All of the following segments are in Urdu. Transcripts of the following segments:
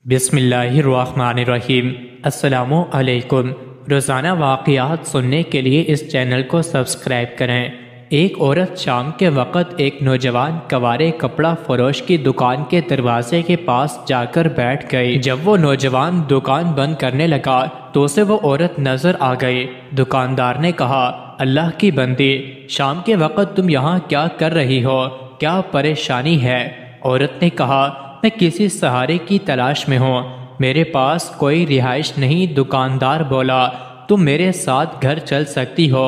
بسم اللہ الرحمن الرحیم۔ السلام علیکم۔ روزانہ واقعات سننے کے لیے اس چینل کو سبسکرائب کریں۔ ایک عورت شام کے وقت ایک نوجوان کوارے کپڑا فروش کی دکان کے دروازے کے پاس جا کر بیٹھ گئی۔ جب وہ نوجوان دکان بند کرنے لگا تو اسے وہ عورت نظر آ گئی۔ دکاندار نے کہا، اللہ کی بندی، شام کے وقت تم یہاں کیا کر رہی ہو؟ کیا پریشانی ہے؟ عورت نے کہا، میں کسی سہارے کی تلاش میں ہوں، میرے پاس کوئی رہائش نہیں۔ دکاندار بولا، تم میرے ساتھ گھر چل سکتی ہو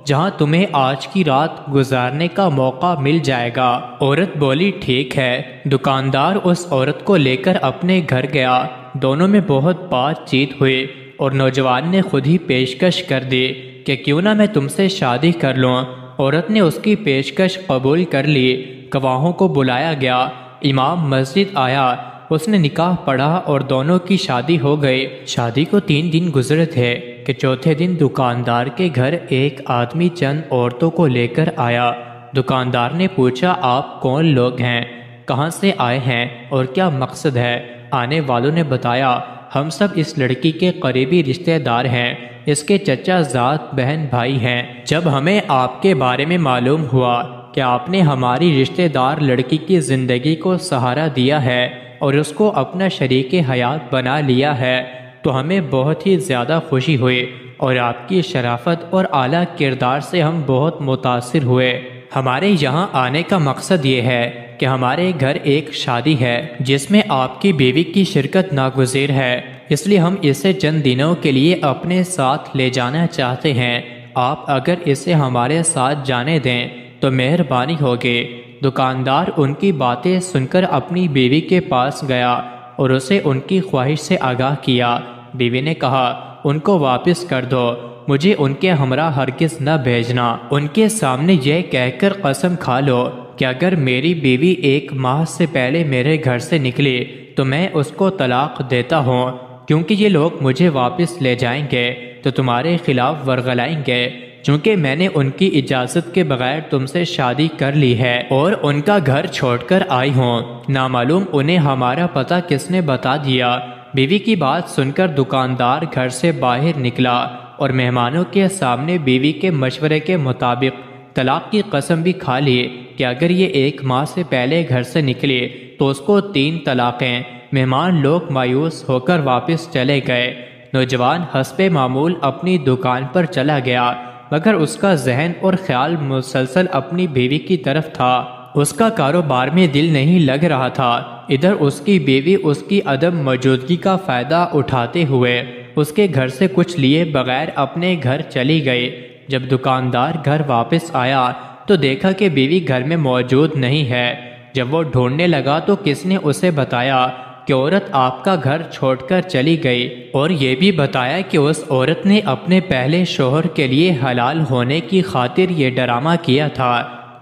جہاں تمہیں آج کی رات گزارنے کا موقع مل جائے گا۔ عورت بولی، ٹھیک ہے۔ دکاندار اس عورت کو لے کر اپنے گھر گیا۔ دونوں میں بہت بات چیت ہوئی اور نوجوان نے خود ہی پیشکش کر دی کہ کیوں نہ میں تم سے شادی کر لوں۔ عورت نے اس کی پیشکش قبول کر لی۔ گواہوں کو بلایا گیا۔ امام مسجد آیا، اس نے نکاح پڑھا اور دونوں کی شادی ہو گئی۔ شادی کو 3 دن گزرے تھے کہ چوتھے دن دکاندار کے گھر ایک آدمی چند عورتوں کو لے کر آیا۔ دکاندار نے پوچھا، آپ کون لوگ ہیں؟ کہاں سے آئے ہیں اور کیا مقصد ہے؟ آنے والوں نے بتایا، ہم سب اس لڑکی کے قریبی رشتہ دار ہیں، اس کے چچا زاد بہن بھائی ہیں۔ جب ہمیں آپ کے بارے میں معلوم ہوا کہ آپ نے ہماری رشتہ دار لڑکی کی زندگی کو سہارا دیا ہے اور اس کو اپنا شریک حیات بنا لیا ہے تو ہمیں بہت ہی زیادہ خوشی ہوئی اور آپ کی شرافت اور اعلیٰ کردار سے ہم بہت متاثر ہوئے۔ ہمارے یہاں آنے کا مقصد یہ ہے کہ ہمارے گھر ایک شادی ہے جس میں آپ کی بیوی کی شرکت ناگزیر ہے، اس لیے ہم اسے چند دنوں کے لیے اپنے ساتھ لے جانا چاہتے ہیں۔ آپ اگر اسے ہمارے ساتھ جانے دیں تو مہربانی ہوگی۔ دکاندار ان کی باتیں سن کر اپنی بیوی کے پاس گیا اور اسے ان کی خواہش سے آگاہ کیا۔ بیوی نے کہا، ان کو واپس کر دو، مجھے ان کے ہمراہ ہرگز نہ بھیجنا۔ ان کے سامنے یہ کہہ کر قسم کھا لو کہ اگر میری بیوی 1 ماہ سے پہلے میرے گھر سے نکلی تو میں اس کو طلاق دیتا ہوں، کیونکہ یہ لوگ مجھے واپس لے جائیں گے تو تمہارے خلاف ورغلائیں گے، چونکہ میں نے ان کی اجازت کے بغیر تم سے شادی کر لی ہے اور ان کا گھر چھوڑ کر آئی ہوں۔ نامعلوم انہیں ہمارا پتہ کس نے بتا دیا۔ بیوی کی بات سن کر دکاندار گھر سے باہر نکلا اور مہمانوں کے سامنے بیوی کے مشورے کے مطابق طلاق کی قسم بھی کھا لی کہ اگر یہ 1 ماہ سے پہلے گھر سے نکلی تو اس کو 3 طلاقیں۔ مہمان لوگ مایوس ہو کر واپس چلے گئے۔ نوجوان حسب معمول اپنی دکان پر چلا گیا، مگر اس کا ذہن اور خیال مسلسل اپنی بیوی کی طرف تھا۔ اس کا کاروبار میں دل نہیں لگ رہا تھا۔ ادھر اس کی بیوی اس کی عدم موجودگی کا فائدہ اٹھاتے ہوئے اس کے گھر سے کچھ لیے بغیر اپنے گھر چلی گئی۔ جب دکاندار گھر واپس آیا تو دیکھا کہ بیوی گھر میں موجود نہیں ہے۔ جب وہ ڈھونڈنے لگا تو کس نے اسے بتایا کہ عورت آپ کا گھر چھوڑ کر چلی گئی، اور یہ بھی بتایا کہ اس عورت نے اپنے پہلے شوہر کے لیے حلال ہونے کی خاطر یہ ڈرامہ کیا تھا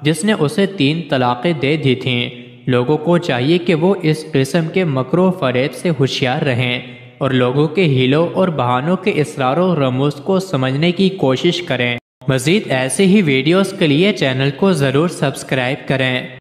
جس نے اسے 3 طلاقیں دے دی تھیں۔ لوگوں کو چاہیے کہ وہ اس قسم کے مکر و فریب سے ہوشیار رہیں اور لوگوں کے ہیلوں اور بہانوں کے اسرار و رموز کو سمجھنے کی کوشش کریں۔ مزید ایسے ہی ویڈیوز کے لیے چینل کو ضرور سبسکرائب کریں۔